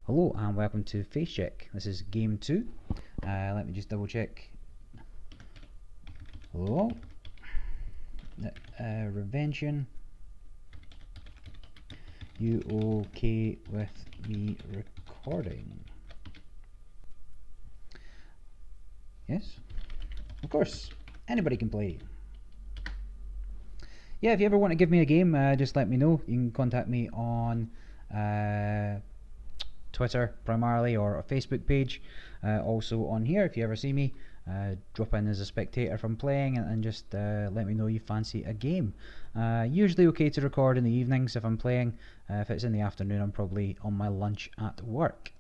Hello and welcome to Face Check. This is game 2. Let me just double check. Hello? Revention. You okay with me recording? Yes? Of course. Anybody can play. Yeah, if you ever want to give me a game, just let me know. You can contact me on Twitter primarily, or a Facebook page. Also on here, if you ever see me, drop in as a spectator if I'm playing, and just let me know you fancy a game. Usually okay to record in the evenings if I'm playing. If it's in the afternoon, I'm probably on my lunch at work.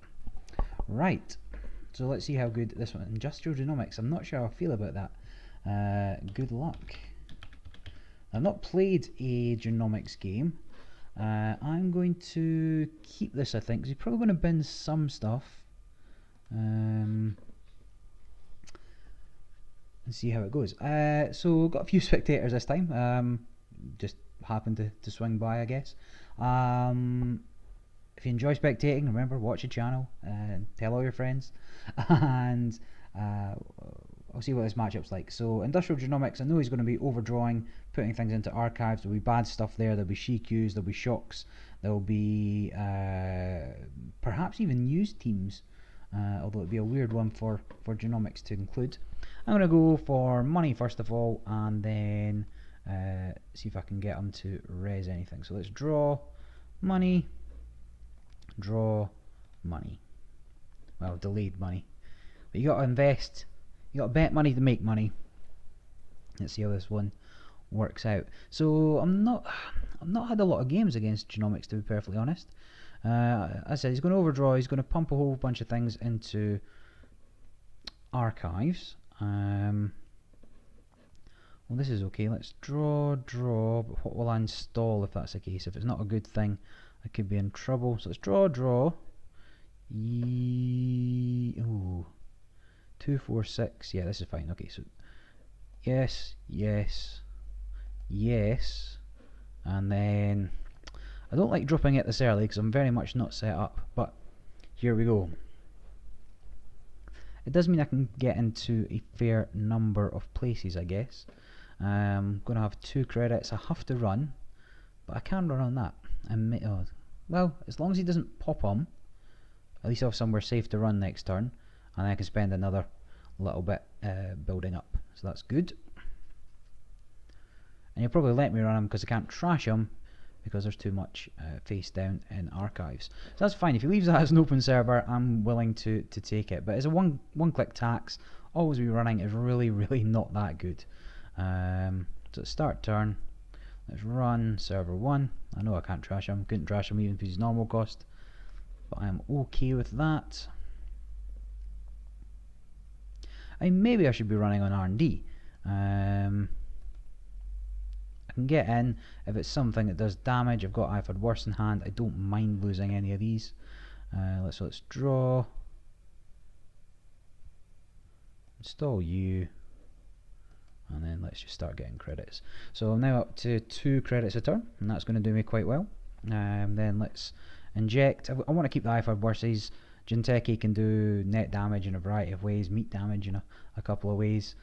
Right, so let's see how good this one. Industrial Genomics, I'm not sure how I feel about that. Good luck. I've not played a genomics game. I'm going to keep this, I think, because you're probably going to bin some stuff. And see how it goes. So got a few spectators this time. Just happened to swing by, I guess. If you enjoy spectating, remember, watch the channel and tell all your friends. And I'll see what this matchup's like. So Industrial Genomics, I know he's going to be overdrawing, putting things into archives. There'll be bad stuff there. There'll be SheQs. There'll be shocks. There'll be perhaps even news teams. Although it'd be a weird one for genomics to include. I'm going to go for money first of all, and then see if I can get them to res anything. So let's draw money. Draw money. Well, delayed money. But you got to invest. You got to bet money to make money. Let's see how this one works out. So I've not had a lot of games against genomics, to be perfectly honest. As I said, he's going to overdraw. He's going to pump a whole bunch of things into archives. Well, this is okay. Let's draw. But what will I install if that's the case? If it's not a good thing, I could be in trouble. So let's draw. Ooh. 2, 4, 6. Yeah, this is fine. Okay, so yes, and then I don't like dropping it this early because I'm very much not set up, but here we go. It does mean I can get into a fair number of places, I guess. I'm going to have 2 credits. I have to run, but I can run on that. Well, as long as he doesn't pop them, at least I'll have somewhere safe to run next turn, and I can spend another little bit building up. So that's good. And you'll probably let me run them because I can't trash them because there's too much face down in archives. So that's fine. If he leaves that as an open server, I'm willing to take it. But as a one-click tax, always be running is really not that good. So start turn. Let's run server 1. I know I can't trash him. Couldn't trash him even if he's normal cost. But I'm okay with that. Maybe I should be running on R&D. I can get in if it's something that does damage. I've got I've had worse in hand. I don't mind losing any of these. Let's draw. Install you. And then let's just start getting credits. So I'm now up to 2 credits a turn, and that's going to do me quite well. Then let's inject. I want to keep the IFAD worses. Jinteki can do net damage in a variety of ways, meat damage in a couple of ways.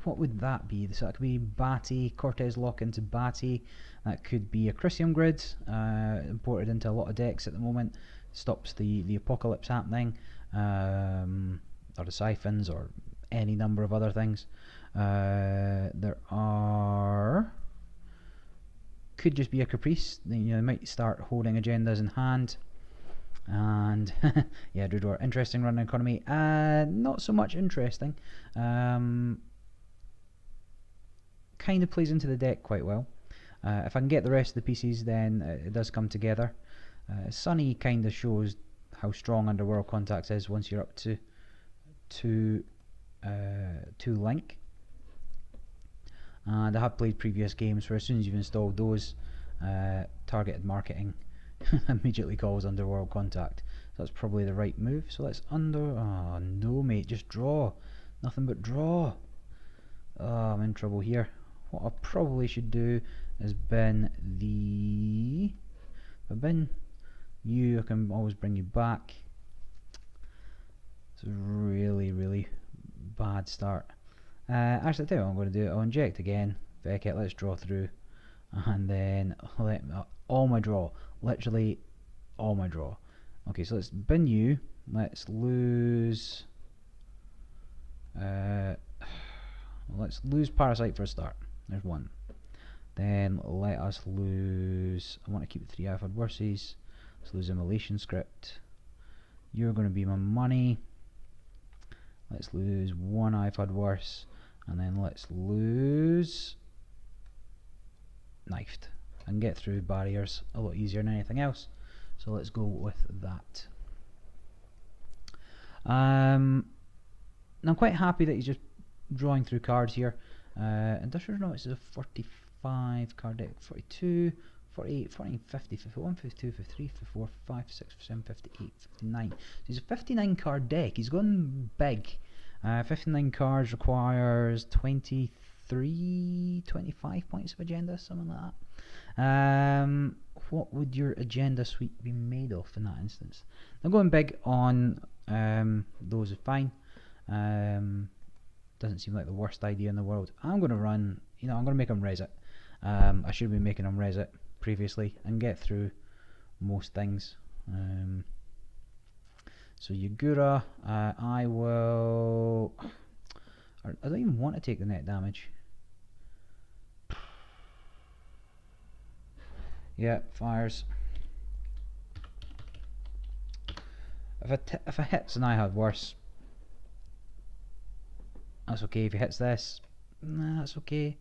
What would that be? So that could be Batty, Cortez lock into Batty. That could be a Chrysium grid, imported into a lot of decks at the moment. Stops the apocalypse happening, or the siphons, or any number of other things. There are... Could just be a Caprice. They might start holding agendas in hand. And yeah, Drudor, interesting run economy. Not so much interesting. Kind of plays into the deck quite well. If I can get the rest of the pieces, then it does come together. Sunny kind of shows how strong Underworld Contacts is once you're up to 2 link. And I have played previous games where as soon as you've installed those, targeted marketing immediately calls Underworld Contact. So that's probably the right move. So let's oh no mate, just draw. Nothing but draw. Oh, I'm in trouble here. What I probably should do is bin You, I can always bring you back. It's a really, really bad start. Actually, I tell you what I'm going to do. I'll inject again. Feck it, let's draw through. And then all my draw. Literally all my draw. Okay, so let's bin you. Let's lose... let's lose Parasite for a start. There's one. Then let us lose... I want to keep the 3 alpha verses. Let's lose Immolation Script. You're going to be my money. Let's lose 1 IFAD worse. And then let's lose... Knifed. I can get through barriers a lot easier than anything else. So let's go with that. I'm quite happy that he's just drawing through cards here. Industrial Genomics is a 45 card deck. 42, 48, 49, 50, 51, 52, 53, 54, 55, 56, 57, 58, 59. So he's a 59 card deck. He's gone big. 59 cards requires 23, 25 points of agenda, something like that. What would your agenda suite be made of in that instance? Now going big on those is fine. Doesn't seem like the worst idea in the world. I'm going to run, I'm going to make him res it. I should be making him res it previously and get through most things. So Yagura, I will... I don't even want to take the net damage. Yeah, fires. If it hits and I had worse, that's okay. If he hits this, nah, that's okay.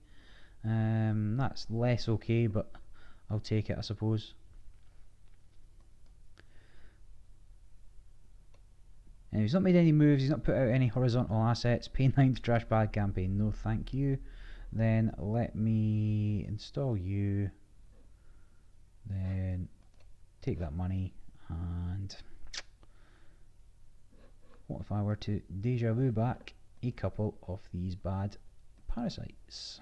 That's less okay, but I'll take it, I suppose. And he's not made any moves, he's not put out any horizontal assets. Pay 9 to trash bad campaign, no thank you. Then let me install you. Then take that money, and what if I were to deja vu back a couple of these bad parasites?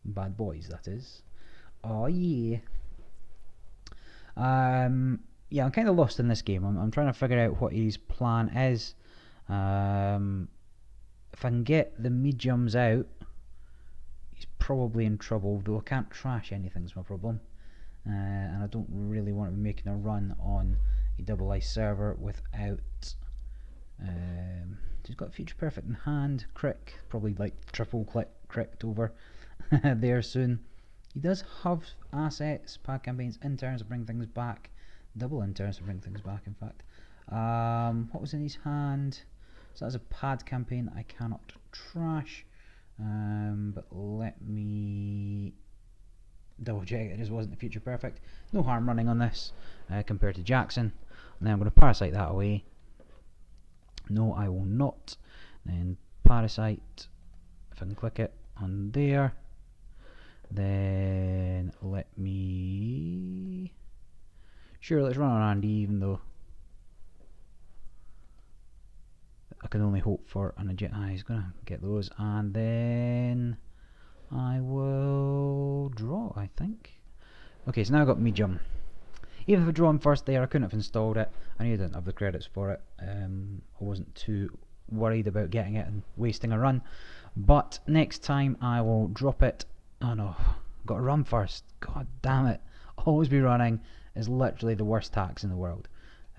Bad boys, that is. Oh yeah. Yeah, I'm kind of lost in this game. I'm trying to figure out what his plan is. If I can get the mediums out, he's probably in trouble, though I can't trash anything's my problem. And I don't really want to be making a run on a double ice server without... he's got Future Perfect in hand, crick, probably like triple click cricked over there soon. He does have assets, pad campaigns, interns to bring things back, double interns to bring things back in fact. What was in his hand? So that's a pad campaign I cannot trash, but let me double check it just wasn't the Future Perfect. No harm running on this compared to Jackson. And then I'm going to Parasite that away. No, I will not. Then Parasite, if I can click it on there. Then let me... Sure, let's run on Andy, even though I can only hope for an agenda. He's going to get those. And then I will draw, I think. Okay, so now I've got medium. Even if I draw him first there, I couldn't have installed it. I knew I didn't have the credits for it. I wasn't too worried about getting it and wasting a run. But next time I will drop it. Oh no, got to run first. God damn it. Always be running is literally the worst tax in the world.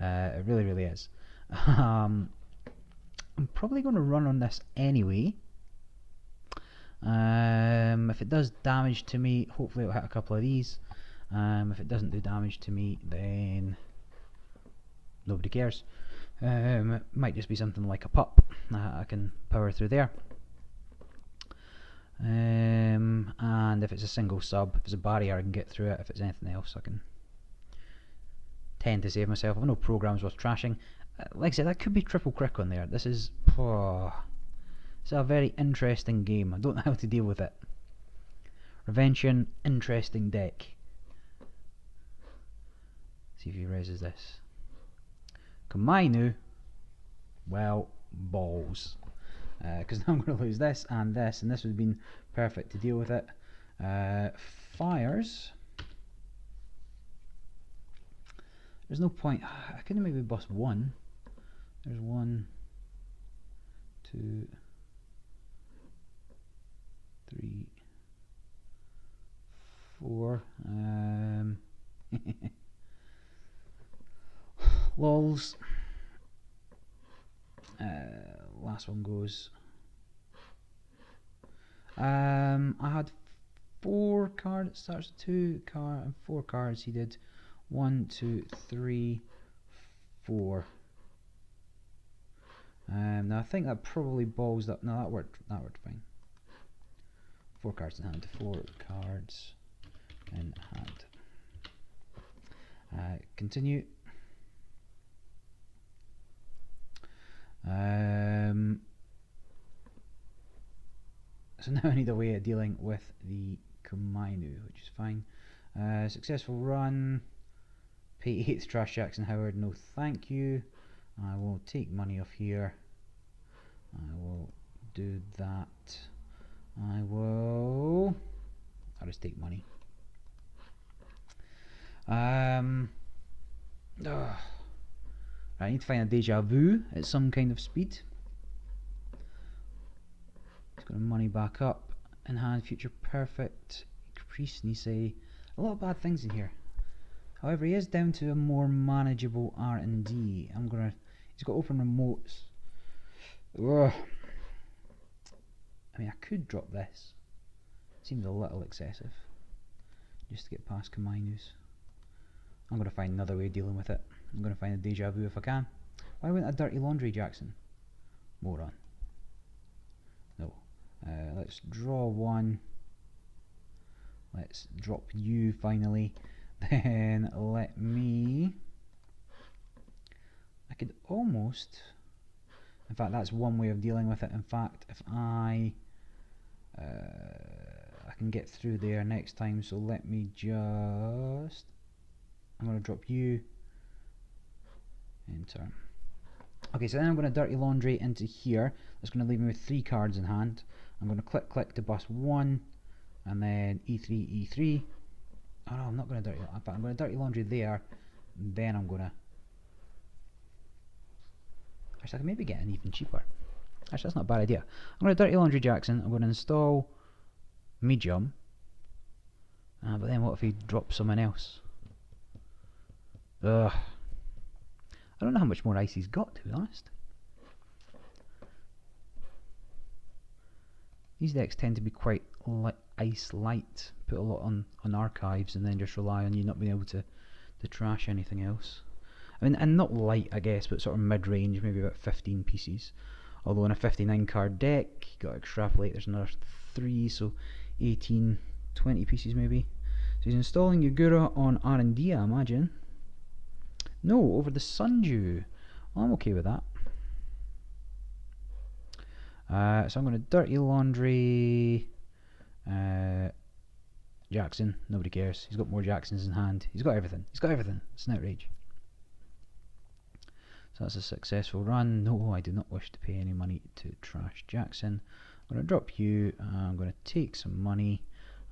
It really, really is. I'm probably going to run on this anyway. If it does damage to me, hopefully it'll hit a couple of these. If it doesn't do damage to me, then nobody cares. It might just be something like a pup. I can power through there. And if it's a single sub, if it's a barrier, I can get through it. If it's anything else, I can tend to save myself. I've no programs worth trashing. Like I said, that could be triple crick on there. This is it's a very interesting game. I don't know how to deal with it. Revention, interesting deck. See if he raises this. Kamainu, well, balls. Because now I'm going to lose this, and this would have been perfect to deal with it. Fires. there's no point. I could maybe bus one. There's 1, 2, 3, 4. Lols. Last one goes. I had 4 cards. It starts with 2 cards and 4 cards. He did 1, 2, 3, 4. Now I think that probably balls up. No, that worked. That worked fine. 4 cards in hand. 4 cards in hand. Continue. So now I need a way of dealing with the Komainu, which is fine. Successful run. Pay 8th Trash Jackson Howard. No, thank you. I will take money off here. I will do that. I'll just take money. I need to find a deja vu at some kind of speed. He's got money back up. In hand, future perfect. Caprice, Nisei. A lot of bad things in here. However, he is down to a more manageable R&D. He's got open remotes. Ugh. I mean, I could drop this. Seems a little excessive. Just to get past Kamainus. I'm going to find another way of dealing with it. I'm going to find a deja vu if I can. Why wouldn't a dirty laundry, Jackson? Moron. No. Let's draw 1. Let's drop you finally. Then let me... I could almost... In fact, that's one way of dealing with it. In fact, if I can get through there next time, so let me just... I'm going to drop you. Enter. Okay, so then I'm going to dirty laundry into here. That's going to leave me with 3 cards in hand. I'm going to click to bus 1, and then E3, E3. Oh no, I'm not going to dirty. In fact, I'm going to dirty laundry there. Then I'm going to. Actually, I can maybe get an even cheaper. Actually, that's not a bad idea. I'm going to dirty laundry Jackson. I'm going to install medium. But then what if he drops someone else? Ugh. I don't know how much more ice he's got, to be honest. These decks tend to be quite ice light. Put a lot on archives and then just rely on you not being able to trash anything else. I mean, and not light, I guess, but sort of mid-range, maybe about 15 pieces. Although in a 59 card deck, you got to extrapolate, there's another 3, so 18, 20 pieces maybe. So he's installing Yagura on R&D, I imagine. No, over the Sundew. Well, I'm okay with that. So I'm going to dirty laundry Jackson. Nobody cares. He's got more Jacksons in hand. He's got everything. He's got everything. It's an outrage. So that's a successful run. No, I do not wish to pay any money to trash Jackson. I'm going to drop you. I'm going to take some money.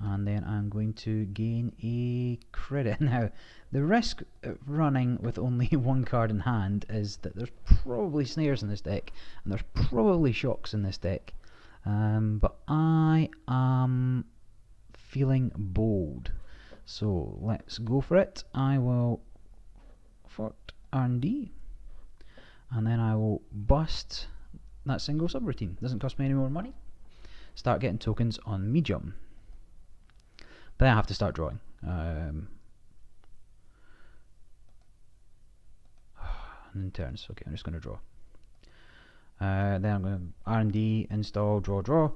And then I'm going to gain a credit. Now, the risk of running with only 1 card in hand is that there's probably snares in this deck, and there's probably shocks in this deck. But I am feeling bold. So let's go for it. I will fort R&D, and then I will bust that single subroutine. Doesn't cost me any more money. Start getting tokens on medium. Then I have to start drawing. In turns. Okay, I'm just going to draw. Then I'm going to R&D, install, draw.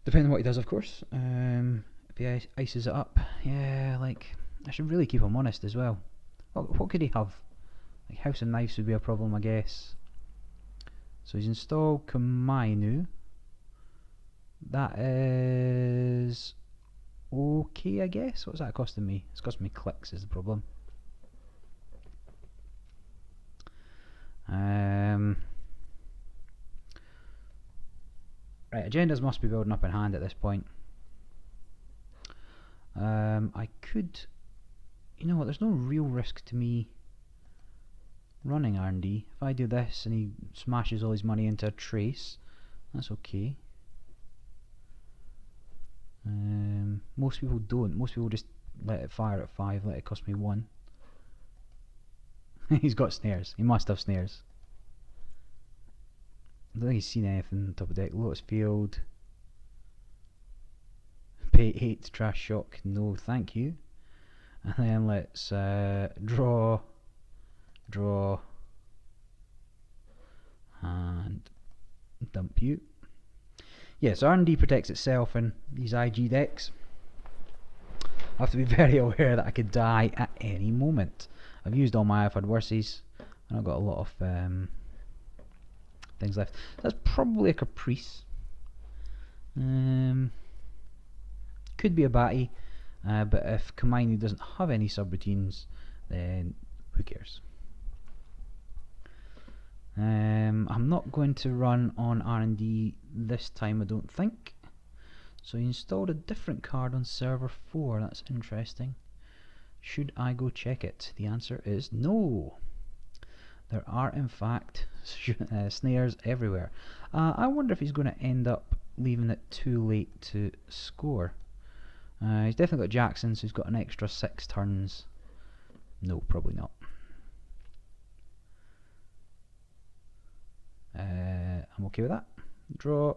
Depending on what he does, of course. If he ices it up. Yeah, like, I should really keep him honest as well. What could he have? Like, House of Knives would be a problem, I guess. So he's installed Komainu. That is... okay, I guess. What's that costing me? It's costing me clicks is the problem. Right, agendas must be building up in hand at this point. I could... You know what, there's no real risk to me running R&D. If I do this and he smashes all his money into a trace, that's okay. Most people don't. Most people just let it fire at 5, let it cost me 1. He's got snares. He must have snares. I don't think he's seen anything on top of deck. Lotus Field. Pay 8 to trash shock. No, thank you. And then let's draw, and dump you. Yeah, so R&D protects itself in these IG decks. I have to be very aware that I could die at any moment. I've used all my I've had worsies, and I've got a lot of things left. That's probably a Caprice. Could be a Batty, but if Kamini doesn't have any subroutines, then who cares? I'm not going to run on R&D this time, I don't think. So you installed a different card on server 4, that's interesting. Should I go check it? The answer is no. There are in fact snares everywhere. I wonder if he's going to end up leaving it too late to score. He's definitely got Jackson, so he's got an extra 6 turns. No, probably not. I'm okay with that. Draw.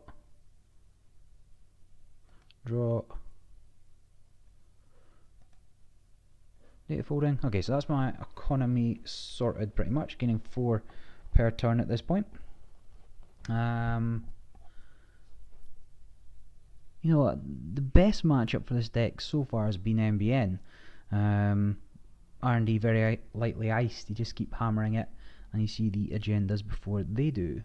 Data folding. Okay, so that's my economy sorted pretty much, gaining 4 per turn at this point. You know what? The best matchup for this deck so far has been MBN. R&D very lightly iced. You just keep hammering it, and you see the agendas before they do.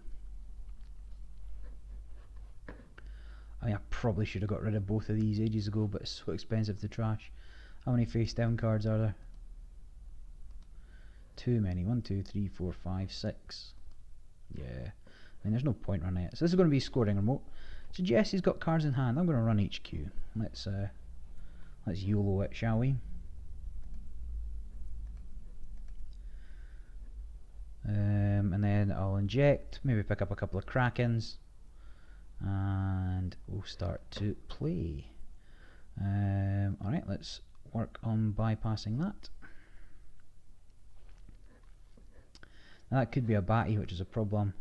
I mean, I probably should have got rid of both of these ages ago, but it's so expensive to trash. How many face down cards are there? Too many. 1, 2, 3, 4, 5, 6. Yeah. I mean, there's no point running it. So this is going to be scoring remote. So Jesse's got cards in hand. I'm going to run HQ. Let's YOLO it, shall we? And then I'll inject. Maybe pick up a couple of Krakens. And we'll start to play. Alright, let's work on bypassing that. Now that could be a Batty, which is a problem.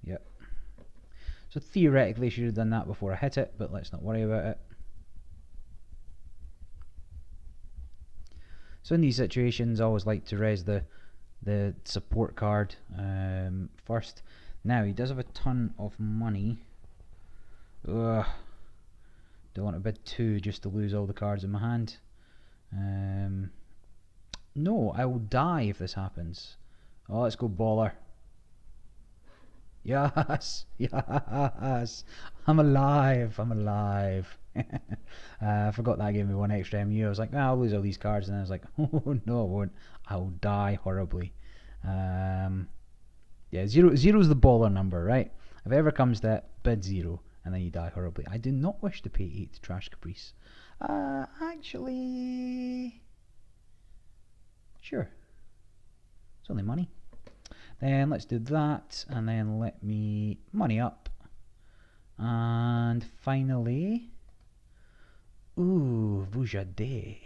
Yep. So theoretically I should have done that before I hit it, but let's not worry about it. So in these situations I always like to res the support card first. Now he does have a ton of money. Ugh. Don't want to bid 2 just to lose all the cards in my hand. No, I will die if this happens. Oh, let's go baller. Yes, yes, I'm alive, I'm alive. I forgot that gave me 1 extra MU. I was like, oh, I'll lose all these cards, and then I was like, oh no, I won't. I'll die horribly. Yeah, zero's the baller number, right? If it ever comes to it, bid 0, and then you die horribly. I do not wish to pay 8 to trash Caprice. Actually, sure. It's only money. Then let's do that, and then let me money up. And finally, ooh, Vujade.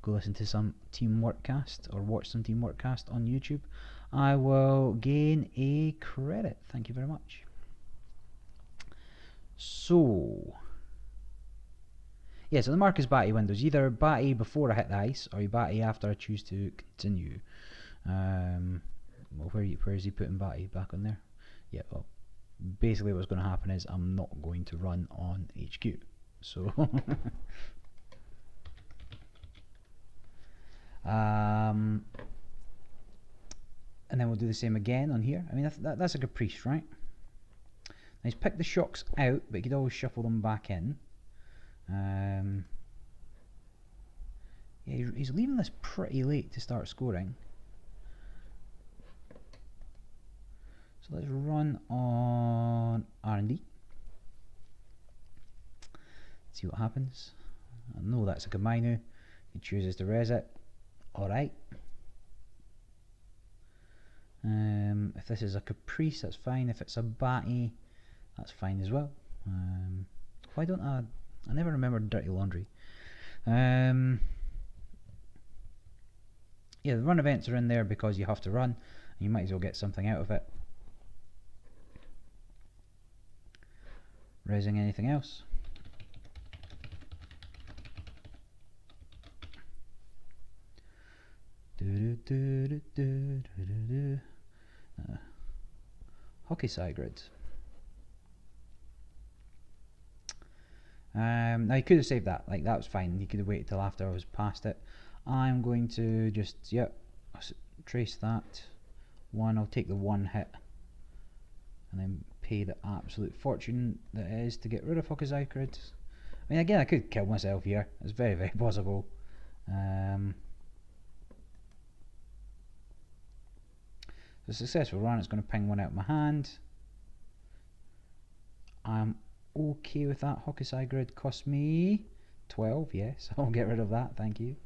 Go listen to some Teamwork Cast, or watch some Teamwork Cast on YouTube. I will gain a credit. Thank you very much. So, yeah, so the Marcus Batty windows. Either Batty before I hit the ice, or you Batty after I choose to continue. Well, where is he putting Batty? Back on there? Yeah, well, basically what's going to happen is I'm not going to run on HQ. So, and then we'll do the same again on here. I mean, that's a Caprice, right? Now he's picked the shocks out, but he could always shuffle them back in. Yeah, he's leaving this pretty late to start scoring. So let's run on R&D. See what happens. I know that's a Kamainu. He chooses to res it. Alright. If this is a caprice, that's fine. If it's a batty, that's fine as well. Why don't I never remembered dirty laundry. Yeah, the run events are in there because you have to run, and you might as well get something out of it. Resing anything else? Hockey side grid. Now you could have saved that, like that was fine. You could have waited till after I was past it. I'm going to just, trace that one. I'll take the one hit and then pay the absolute fortune that it is to get rid of Hockey side grid. I mean, again, I could kill myself here. It's very, very possible. The successful run, it's going to ping one out of my hand. I'm okay with that. Hockey side grid cost me 12, yes, I'll get rid of that, thank you.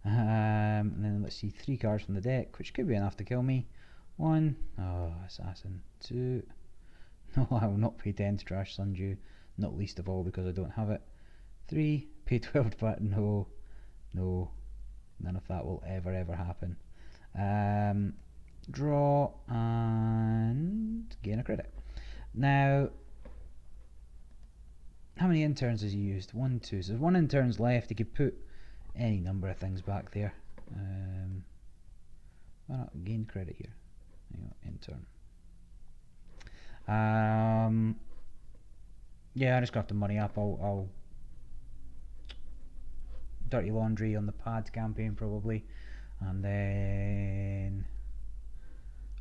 And then let's see, 3 cards from the deck, which could be enough to kill me. 1, oh, assassin. 2, no, I will not pay 10 to trash Sundew, not least of all because I don't have it. 3, pay 12 but no, none of that will ever happen. Draw and gain a credit. Now, how many interns has he used? 1, 2. So there's 1 intern's left. He could put any number of things back there. Why not gain credit here? Intern. Yeah, I just got the money up. I'll dirty laundry on the pad campaign probably, and then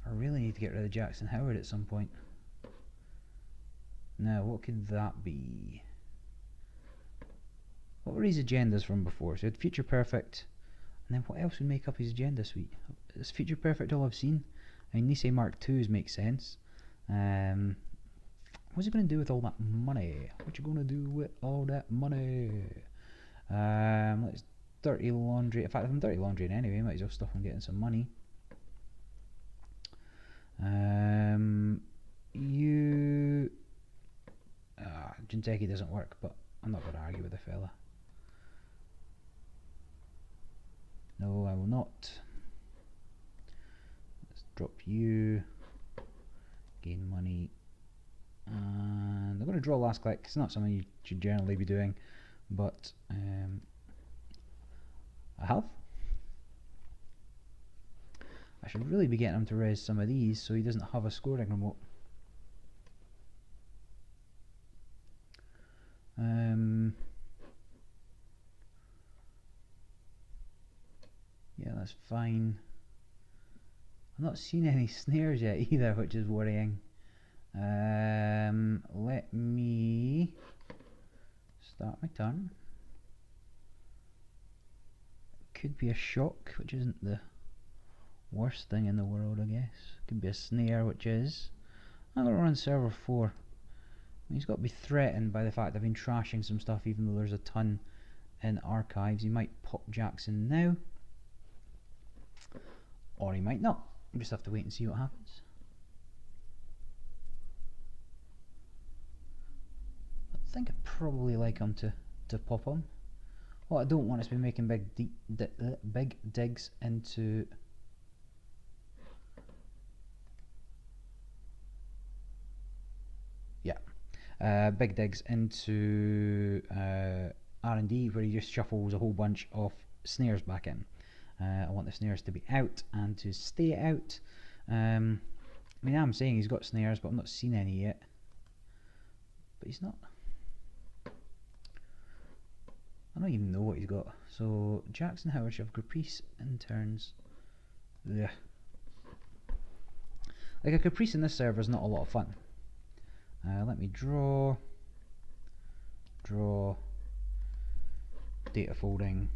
I really need to get rid of Jackson Howard at some point. Now, what could that be? What were his agendas from before? So he had Future Perfect, and then what else would make up his agenda suite? Is Future Perfect all I've seen? I mean, Nisei Mark IIs make sense. What's he going to do with all that money? What you going to do with all that money? Let's dirty laundry. In fact, if I'm dirty laundry anyway, might as well stop him getting some money. Jinteki doesn't work, but I'm not going to argue with the fella. No, I will not. Let's drop you. Gain money. And I'm going to draw last click. It's not something you should generally be doing, but I have. I should really be getting him to raise some of these so he doesn't have a scoring remote. Yeah, that's fine. I'm not seeing any snares yet either, which is worrying. Let me start my turn. Could be a shock, which isn't the worst thing in the world, I guess. Could be a snare, which is... I'm going to run server 4. He's got to be threatened by the fact I've been trashing some stuff, even though there's a ton in archives. He might pop Jackson now, or he might not. We just have to wait and see what happens. I think I'd probably like him to pop him. What I don't want is to be making big digs into... big digs into R&D where he just shuffles a whole bunch of snares back in. I want the snares to be out and to stay out. I mean, I'm saying he's got snares, but I'm not seen any yet. But he's not. I don't even know what he's got. So Jackson Howard should have Caprice interns. Ugh. Like a Caprice in this server is not a lot of fun. Let me draw, data folding,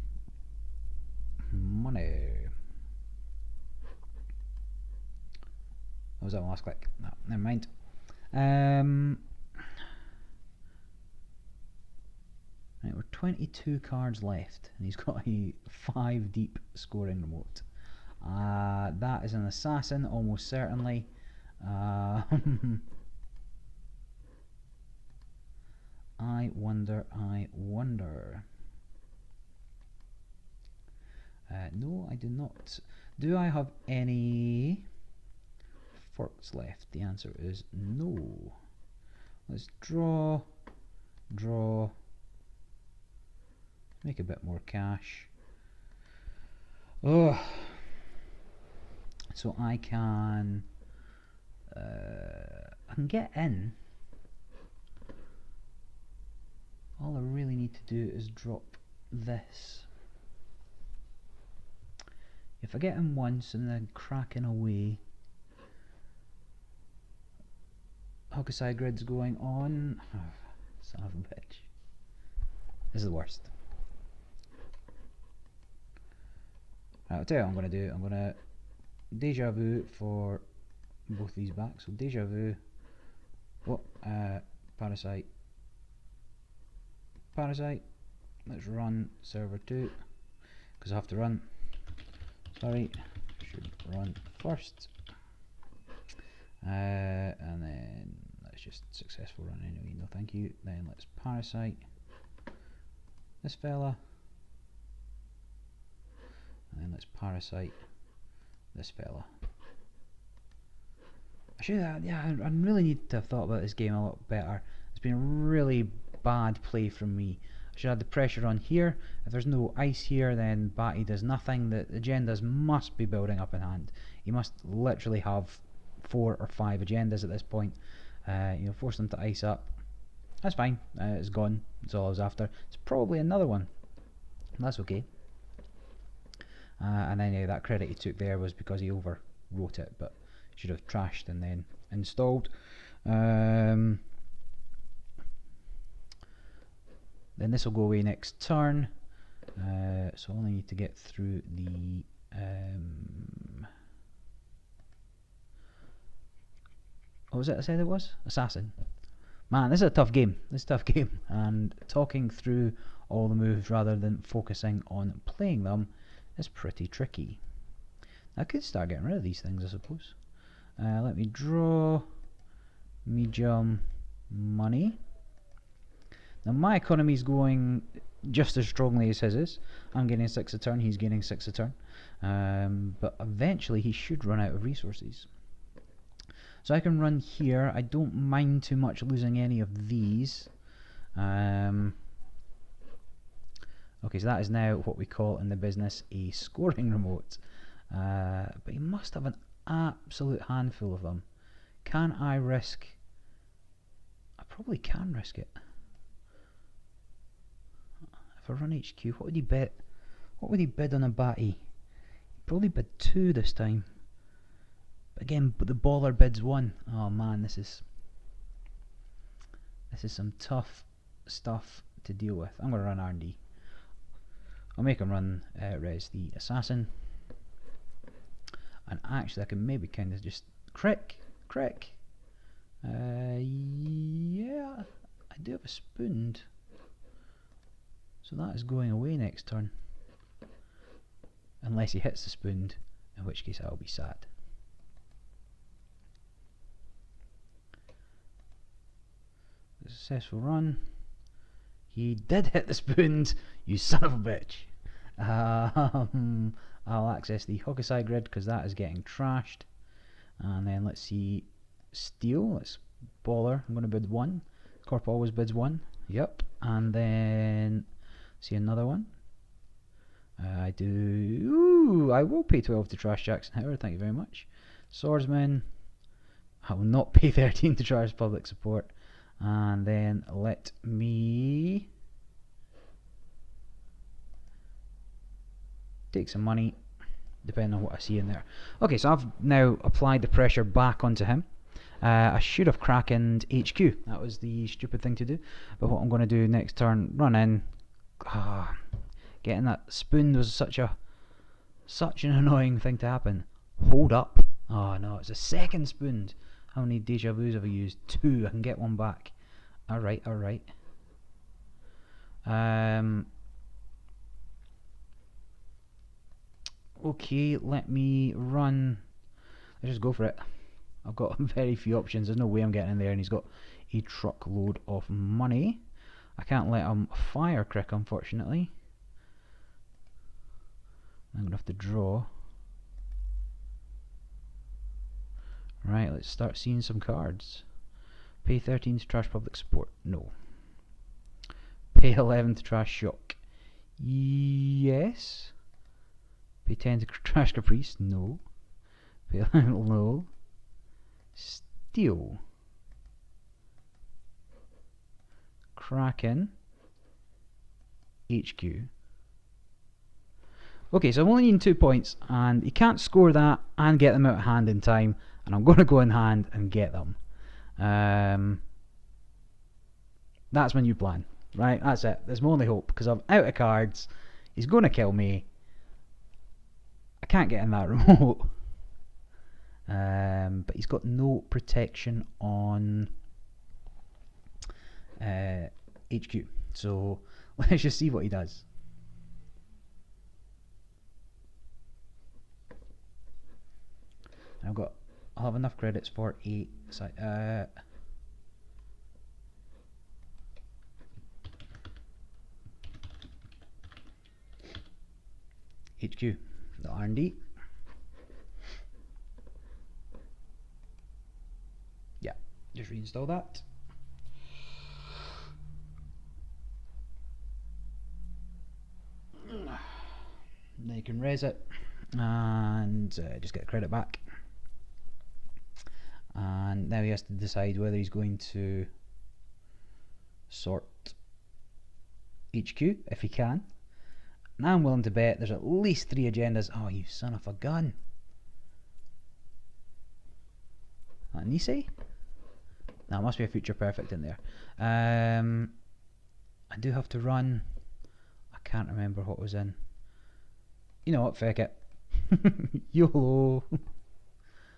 money. Oh, was that my last click? No, never mind. Right, we're 22 cards left, and he's got a 5 deep scoring remote. That is an assassin, almost certainly. I wonder. No, I do not. Do I have any forks left? The answer is no. Let's draw. Make a bit more cash. Oh, so I can get in. All I really need to do is drop this. If I get in once and then cracking away, Hokusai grid's going on. Oh, son of a bitch. This is the worst. Right, I'll tell you what I'm going to do. I'm going to deja vu for both these back. So deja vu. What? Parasite. Let's run server 2 because I have to run. Sorry, should run first. And then let's just successful run anyway. No, thank you. Then let's parasite this fella. And then let's parasite this fella. I should have, yeah, I really need to have thought about this game a lot better. It's been a really bad play from me. I should have the pressure on here. If there's no ice here, then Batty does nothing. The agendas must be building up in hand. He must literally have 4 or 5 agendas at this point. You know, force them to ice up. That's fine. It's gone. That's all I was after. It's probably another one. That's okay. And then that credit he took there was because he overwrote it, but should have trashed and then installed. Then this will go away next turn. So I only need to get through the what was it I said it was? Assassin. Man, this is a tough game. And talking through all the moves rather than focusing on playing them is pretty tricky. I could start getting rid of these things, I suppose. Let me draw medium money. Now my economy is going just as strongly as his is. I'm gaining 6 a turn, he's gaining 6 a turn. But eventually he should run out of resources. So I can run here. I don't mind too much losing any of these. Okay, so that is now what we call in the business a scoring remote. But he must have an absolute handful of them. Can I risk? I probably can risk it. If I run HQ, what would he bet? What would he bid on a Batty? He'd probably bid 2 this time. But again, the baller bids 1. Oh man, this is some tough stuff to deal with. I'm going to run R&D. I'll make him run res the assassin. And actually I can maybe kind of just crick. Yeah, I do have a spooned. So that is going away next turn. Unless he hits the spooned, in which case I'll be sad. Successful run. He did hit the spooned, you son of a bitch. I'll access the Hokusai grid because that is getting trashed. And then let's see, steal. Let's baller. I'm going to bid 1. Corp always bids 1. Yep. And then see another one. I do. Ooh, I will pay 12 to trash Jackson Howard. Thank you very much. Swordsman. I will not pay 13 to trash public support. And then let me take some money, depending on what I see in there. Okay, so I've now applied the pressure back onto him. I should have krakened HQ. That was the stupid thing to do. But what I'm going to do next turn, run in. Getting that spoon was such an annoying thing to happen. Hold up. Oh no, it's a second spooned. How many deja vus have I used? 2. I can get one back. Alright. Okay, let me run. Let's just go for it. I've got very few options. There's no way I'm getting in there, and he's got a truckload of money. I can't let him fire crick, unfortunately. I'm going to have to draw. Right, let's start seeing some cards. Pay 13 to trash public support. No. Pay 11 to trash shock. Yes. Pay 10 to trash caprice. No. Pay 11 low. Steal. Kraken. HQ. Okay, so I'm only needing 2 points, and he can't score that and get them out of hand in time, and I'm going to go in hand and get them. That's my new plan, right? That's it. There's my only hope, because I'm out of cards. He's going to kill me. I can't get in that remote. But he's got no protection on HQ. So let's just see what he does. I'll have enough credits for a HQ, the R&D. Yeah, just reinstall that. Then you can raise it and just get the credit back. And now he has to decide whether he's going to sort HQ, if he can. And I'm willing to bet there's at least 3 agendas. Oh, you son of a gun. That Nisei? No, must be a future perfect in there. I do have to run. I can't remember what was in. You know what, feck it. YOLO.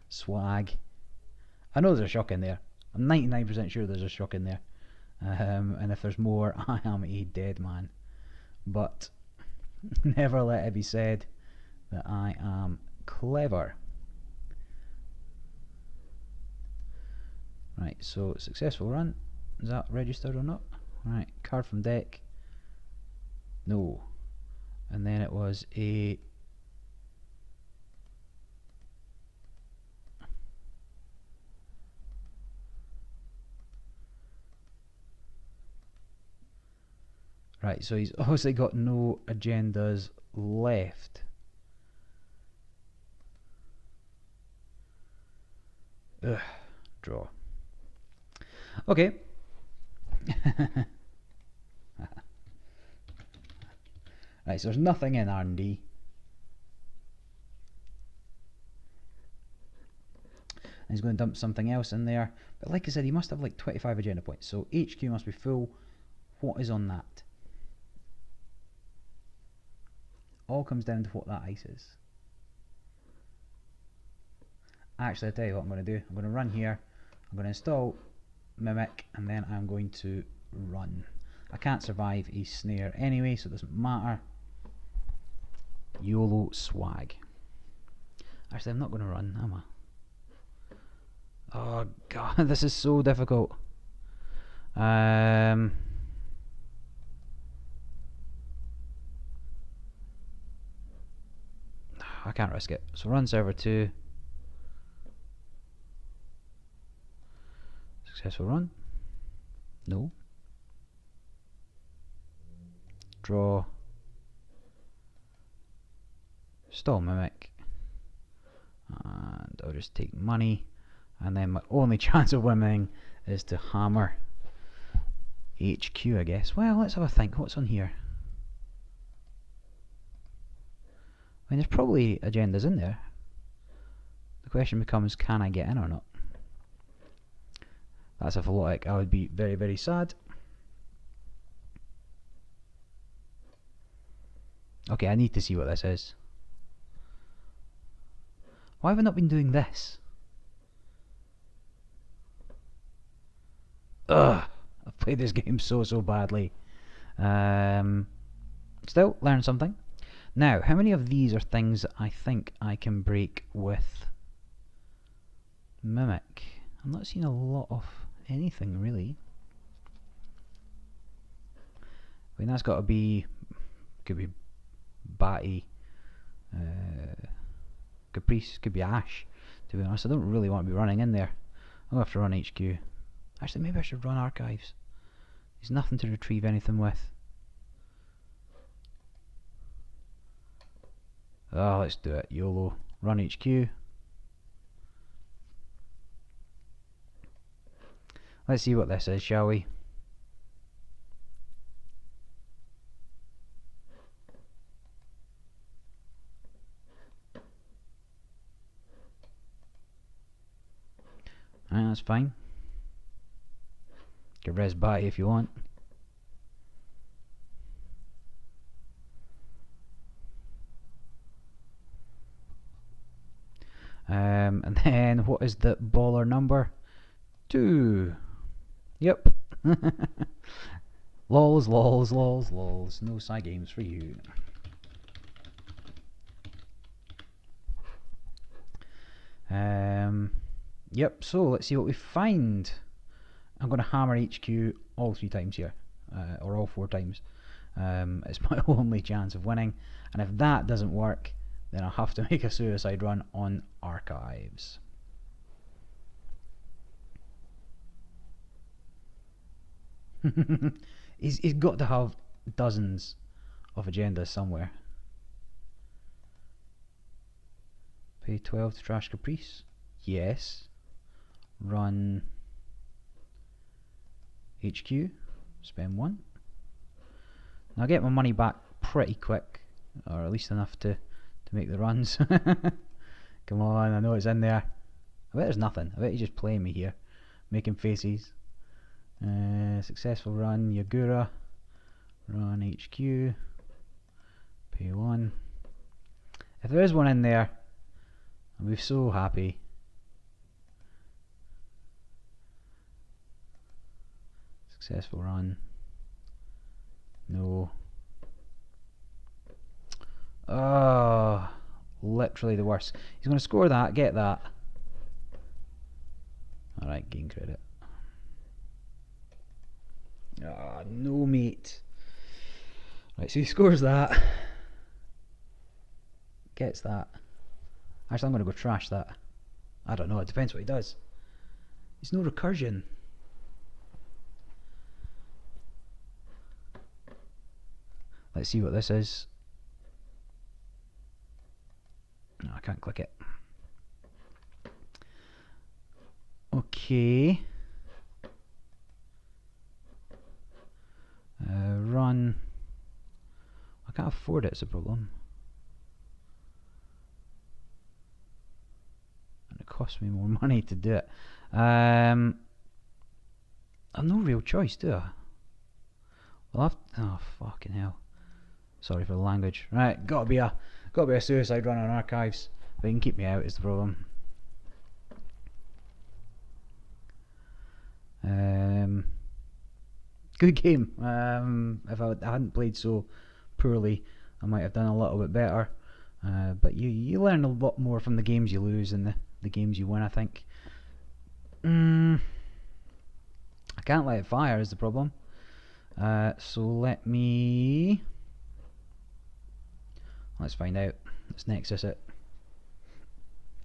Swag. I know there's a shock in there. I'm 99% sure there's a shock in there. And if there's more, I am a dead man. But never let it be said that I am clever. Right, so successful run. Is that registered or not? Right, card from deck. No. And then it was a... Right, so he's obviously got no agendas left. Ugh, draw. Okay. Right, so there's nothing in R&D. And he's going to dump something else in there. But like I said, he must have like 25 agenda points. So HQ must be full. What is on that? All comes down to what that ice is. Actually, I'll tell you what I'm going to do. I'm going to run here. I'm going to install Mimic, and then I'm going to run. I can't survive a snare anyway, so it doesn't matter. YOLO swag. Actually, I'm not going to run, am I? Oh god, this is so difficult. I can't risk it. So run server 2. Successful run. No. Draw. Stall Mimic. And I'll just take money. And then my only chance of winning is to hammer HQ, I guess. Well, let's have a think. What's on here? I mean, there's probably agendas in there. The question becomes, can I get in or not? That's a philotic. I would be very, very sad. Okay, I need to see what this is. Why have I not been doing this? Ugh! I've played this game so badly. Still, learn something. Now, how many of these are things that I think I can break with Mimic? I'm not seeing a lot of anything, really. I mean, that's got to be... Could be Batty, Caprice, could be Ash, to be honest. I don't really want to be running in there. I'll have to run HQ. Actually, maybe I should run Archives. There's nothing to retrieve anything with. Oh, let's do it. YOLO. Run HQ. Let's see what this is, shall we? That's fine. Get res Batty if you want. And then what is the baller number? 2. Yep. Lols, lols, lols, lols. No side games for you. Yep, so let's see what we find. I'm going to hammer HQ all 3 times here. Or all 4 times. It's my only chance of winning. And if that doesn't work, then I'll have to make a suicide run on Archives. He's got to have dozens of agendas somewhere. Pay 12 to trash Caprice. Yes. Run HQ. Spend 1. Now I get my money back pretty quick, or at least enough to make the runs. Come on, I know it's in there. I bet there's nothing. I bet he's just playing me here, making faces. Successful run, Yagura. Run HQ. Pay 1. If there is one in there, I'll be so happy. Successful run. No. Oh, literally the worst. He's going to score that, get that. Alright, gain credit. Ah, no, mate. Right, so he scores that. Gets that. Actually, I'm going to go trash that. I don't know, it depends what he does. There's no recursion. Let's see what this is. No, I can't click it. Okay. Run. I can't afford it, it's a problem. And it costs me more money to do it. I've no real choice, do I? Well, oh, fucking hell. Sorry for the language. Right, gotta be a suicide run on Archives. But you can keep me out is the problem. Good game. If I hadn't played so poorly, I might have done a little bit better. But you learn a lot more from the games you lose than the games you win, I think. I can't let it fire is the problem. So let's find out. Let's nexus it.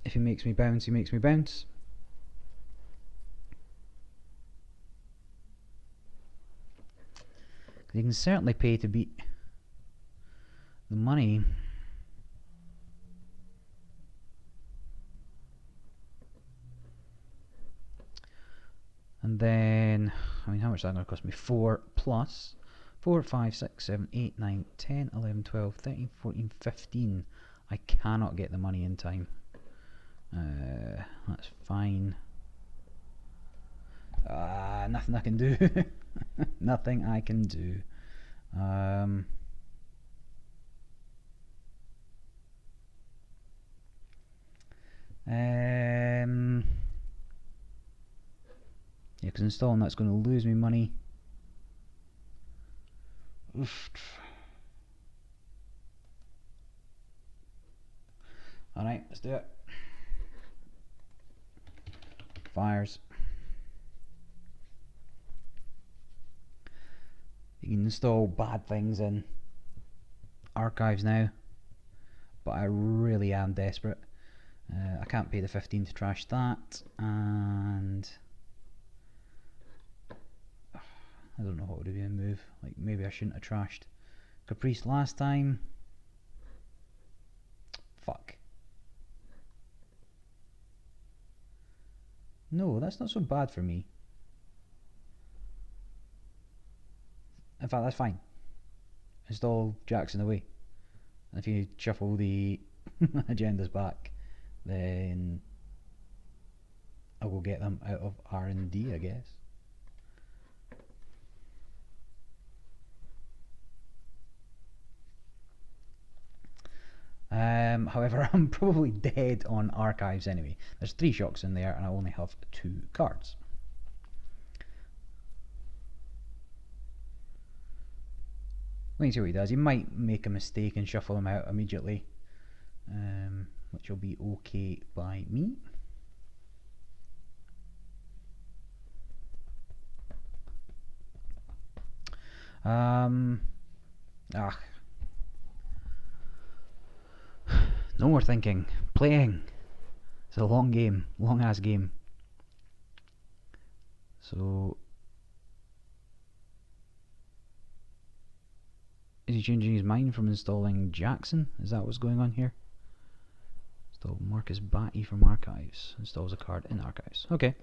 If he makes me bounce, he makes me bounce. You can certainly pay to beat the money. And then, I mean, how much is that going to cost me? 4 plus 4, 5, 6, 7, 8, 9, 10, 11, 12, 13, 14, 15. I cannot get the money in time. That's fine. Nothing I can do. Nothing I can do. Yeah, because installing that's going to lose me money. Oof. Alright, let's do it. Fires. You can install bad things in archives now, but I really am desperate. I can't pay the 15 to trash that, and I don't know what would be a move. Like, maybe I shouldn't have trashed Caprice last time. Fuck. No, that's not so bad for me. In fact, that's fine. Install Jackson away. If you shuffle the agendas back, then I will get them out of R&D, I guess. However, I'm probably dead on archives anyway. There's 3 shocks in there and I only have 2 cards. We can see what he does. He might make a mistake and shuffle them out immediately, which will be okay by me. No more thinking. Playing. It's a long game. Long ass game. So, is he changing his mind from installing Jackson? Is that what's going on here? Install Marcus Batty from archives. Installs a card in archives. Okay.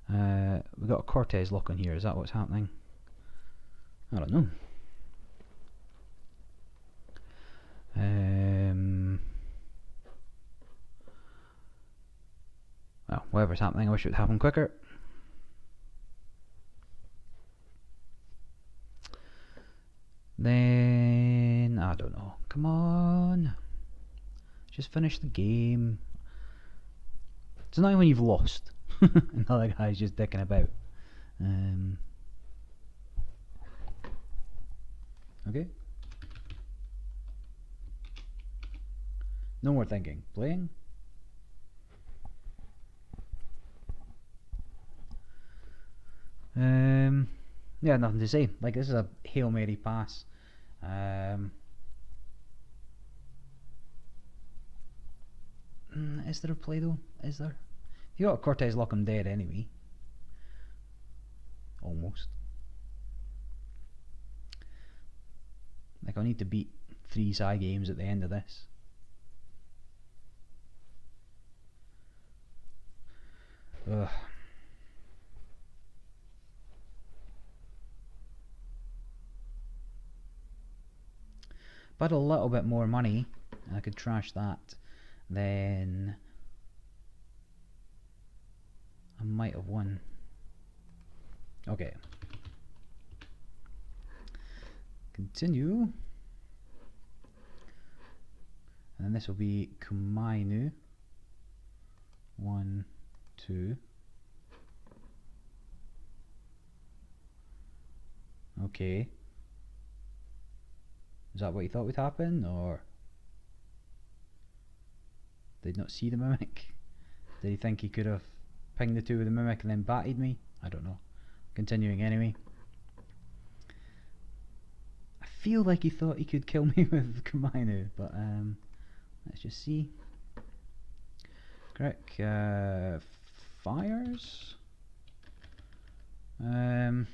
We got a Cortez lock on here. Is that what's happening? I don't know. Well, whatever's happening, I wish it would happen quicker. Then, I don't know. Come on. Just finish the game. It's annoying when you've lost. And the other guy's just dicking about. Okay. No more thinking. Playing. Yeah, nothing to say. Like, this is a Hail Mary pass. Is there a play though? Is there? If you got a Cortez lock, I'm dead anyway. Almost. Like, I'll need to beat 3 side games at the end of this. Ugh. But a little bit more money, and I could trash that, then I might have won. Okay. Continue. And then this will be Kumainu. 1, 2. Okay. Is that what you thought would happen, or did not see the mimic? Did he think he could have pinged the 2 with the mimic and then batted me? I don't know. Continuing anyway. I feel like he thought he could kill me with Kumainu, but let's just see. Correct. Fires. I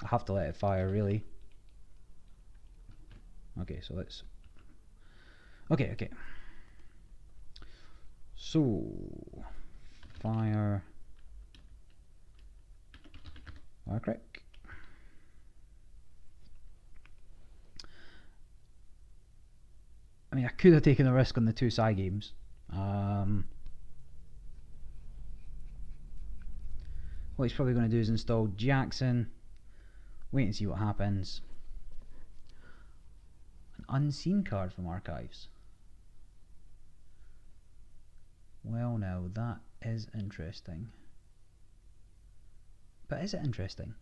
have to let it fire, really. Okay, so let's. Okay. So, fire. Crack. I mean, I could have taken a risk on the 2 side games. What he's probably going to do is install Jackson. Wait and see what happens. An unseen card from archives. Well, now that is interesting. But is it interesting?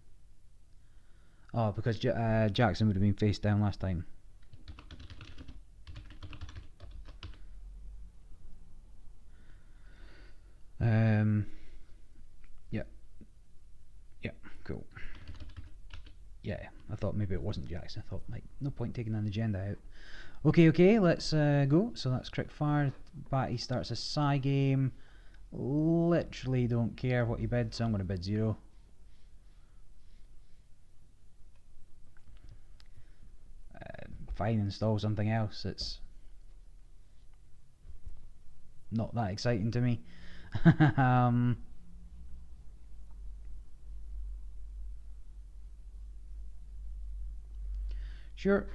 Oh, because Jackson would have been face down last time. Yeah. Yeah, cool. Yeah, I thought maybe it wasn't Jackson. I thought, like, no point taking an agenda out. Okay, let's go. So that's Crick Fire. Batty starts a Psy game. Literally don't care what you bid, so I'm going to bid 0. Fine, install something else. It's not that exciting to me. Sure.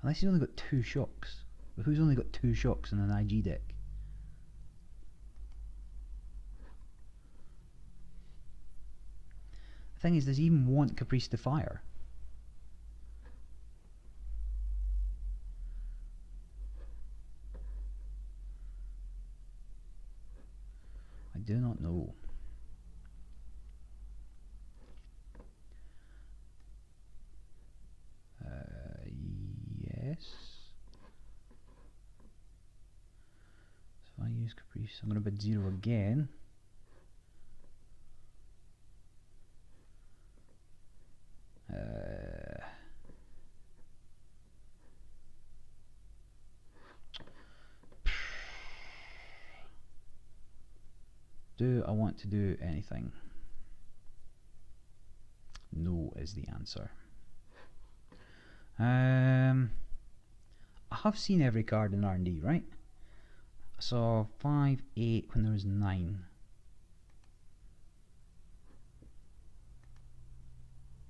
Unless he's only got 2 shocks. But who's only got 2 shocks in an IG deck? The thing is, does he even want Caprice to fire? I do not know. Yes. So I use Caprice. I'm going to bid 0 again. Do I want to do anything? No is the answer. I have seen every card in R&D, right? I saw 5, 8 when there was 9.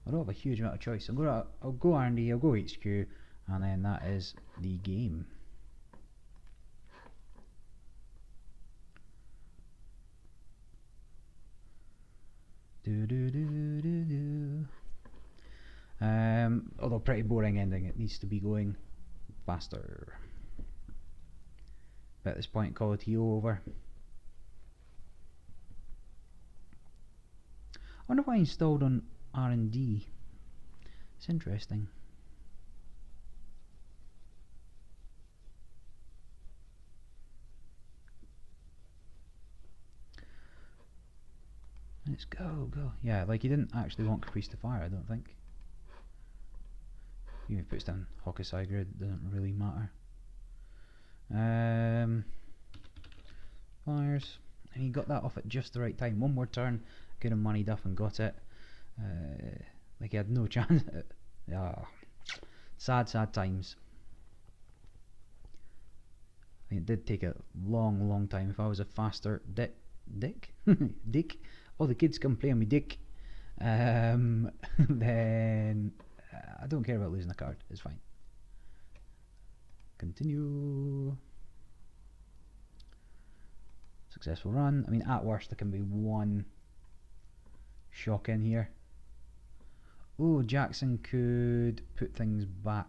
I don't have a huge amount of choice. I'll go R&D, I'll go HQ, and then that is the game. Although pretty boring ending, it needs to be going faster. But at this point, call a TO over. I wonder why I installed on R&D. It's interesting. Let's go. Yeah, like he didn't actually want Caprice to fire, I don't think. Even if he puts down Hokusai Grid, it doesn't really matter. Fires. And he got that off at just the right time. One more turn, could have moneyed up and got it. Like he had no chance. Sad times. I mean, it did take a long time. If I was a faster Dick? All the kids come play on me Dick. Then I don't care about losing a card. It's fine. Continue. Successful run. I mean, at worst there can be 1 shock in here. Oh, Jackson could put things back.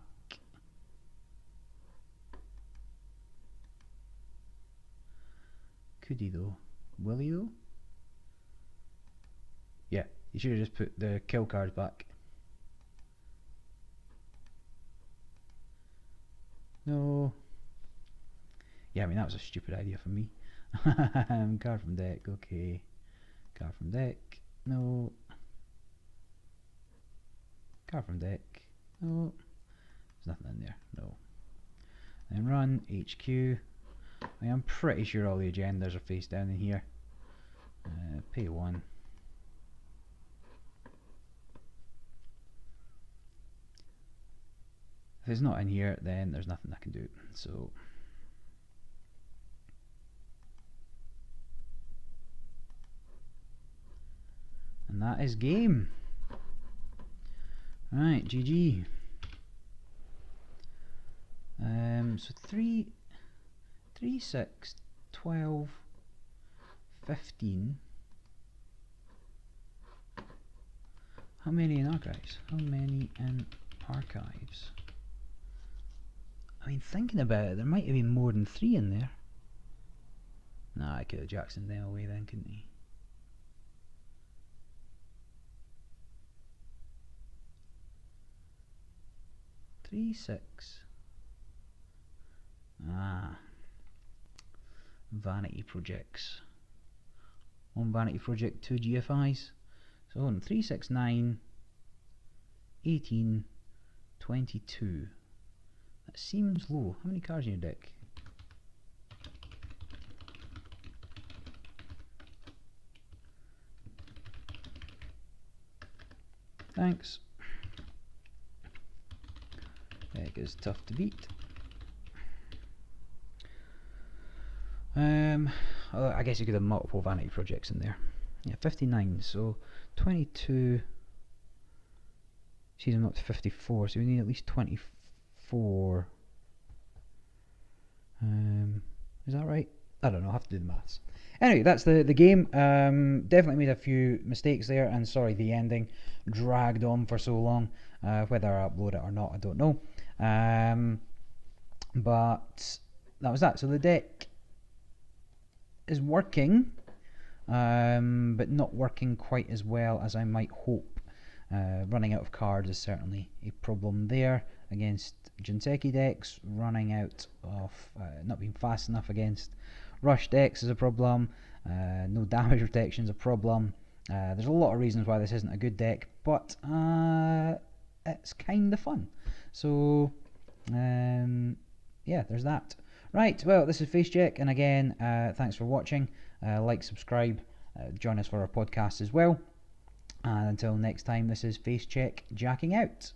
Could he though? Will he though? Yeah, he should have just put the kill cards back. No. Yeah, I mean that was a stupid idea from me. Card from deck, okay. Card from deck, no. Card from deck, no. There's nothing in there, no. Then run, HQ. I am pretty sure all the agendas are face down in here. Pay 1. If it's not in here, then there's nothing I can do. So and that is game. Right, GG. So 3, 6, 12, 15. How many in archives? How many in archives? I mean, thinking about it, there might have been more than 3 in there. Nah, I could have Jackson them away then, couldn't he? Three, six. Ah. Vanity projects. One vanity project, 2 GFIs. So on 3, 6, 9, 18, 22. That seems low. How many cards in your deck? Thanks. Deck is tough to beat. I guess you could have multiple vanity projects in there. Yeah, 59. So 22 sees them up to 54. So we need at least 24. Is that right? I don't know. I'll have to do the maths. Anyway, that's the game. Definitely made a few mistakes there, and sorry the ending dragged on for so long. Whether I upload it or not, I don't know. But that was that. So the deck is working, but not working quite as well as I might hope. Running out of cards is certainly a problem there against Jinseki decks. Running out of not being fast enough against rush decks is a problem. No damage protection is a problem. There's a lot of reasons why this isn't a good deck, but it's kind of fun. So yeah, there's that. Right, well, this is Face Check, and again, thanks for watching. Like, subscribe, join us for our podcast as well. And until next time, this is Face Check, jacking out.